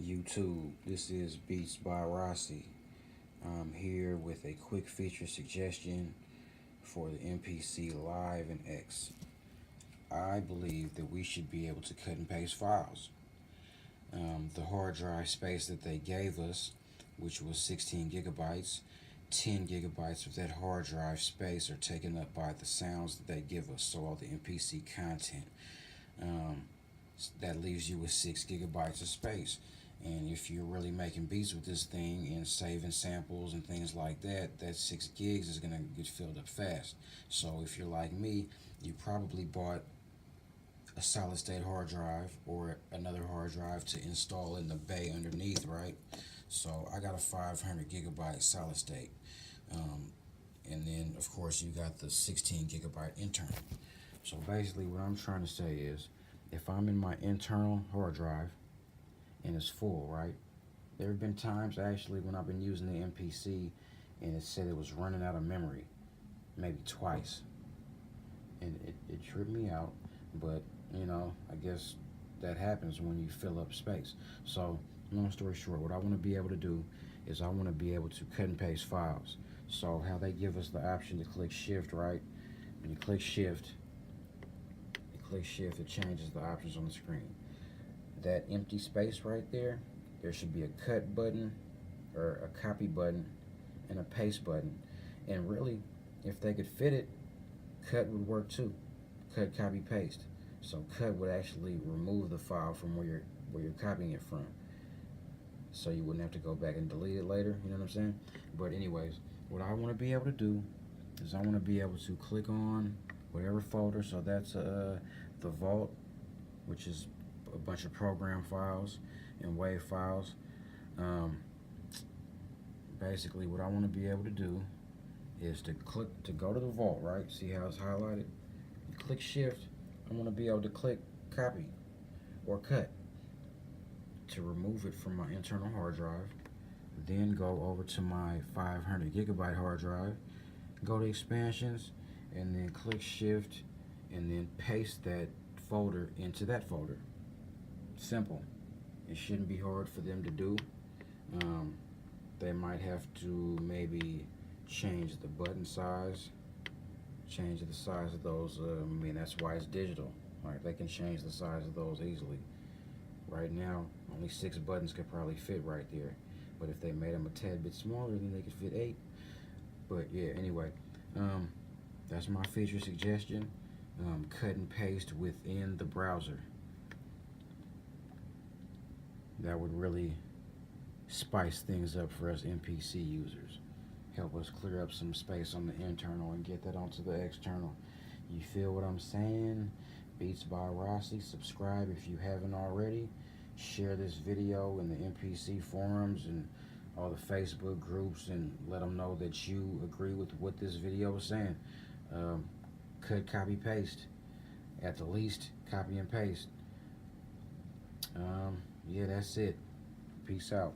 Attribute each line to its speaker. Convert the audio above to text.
Speaker 1: YouTube. This is Beats by Rossi. I'm here with a quick feature suggestion for the MPC Live and X. I believe that we should be able to cut and paste files. The hard drive space that they gave us, which was 16 gigabytes, 10 gigabytes of that hard drive space are taken up by the sounds that they give us, so all the MPC content. Um, that leaves you with 6 gigabytes of space. And if you're really making beats with this thing and saving samples and things like that, that 6 gigs is going to get filled up fast. So if you're like me, you probably bought a solid state hard drive or another hard drive to install in the bay underneath, right? So I got a 500 gigabyte solid state. And then, of course, you got the 16 gigabyte internal. So basically, what I'm trying to say is, if I'm in my internal hard drive and it's full, right? There have been times actually when I've been using the MPC and it said it was running out of memory, maybe twice. And it tripped me out, but you know, I guess that happens when you fill up space. So, long story short, what I want to be able to do is I want to be able to cut and paste files. So how they give us the option to click shift, right? When you click shift, it changes the options on the screen. That empty space right there, there should be a cut button or a copy button and a paste button. And really, if they could fit it, cut would work too. Cut, copy, paste. So cut would actually remove the file from where you're copying it from, so you wouldn't have to go back and delete it later. You know what I'm saying? But anyways, what I want to be able to do is I want to be able to click on whatever folder. So that's the vault, which is a bunch of program files and WAV files. Basically, what I want to be able to do is to click to go to the vault, right? See how it's highlighted? You click shift. I want to be able to click copy or cut to remove it from my internal hard drive. Then go over to my 500 gigabyte hard drive, go to expansions, and then click shift and then paste that folder into that folder. Simple. It shouldn't be hard for them to do. They might have to maybe change the button size, change the size of those. I mean, that's why it's digital. Right? They can change the size of those easily. Right now, only 6 buttons could probably fit right there. But if they made them a tad bit smaller, then they could fit 8. But yeah, anyway, that's my feature suggestion. Cut and paste within the browser. That would really spice things up for us MPC users. Help us clear up some space on the internal and get that onto the external. You feel what I'm saying? Beats by Rossi. Subscribe if you haven't already. Share this video in the MPC forums and all the Facebook groups and let them know that you agree with what this video is saying. Cut, copy, paste. At the least, copy and paste. Yeah, that's it. Peace out.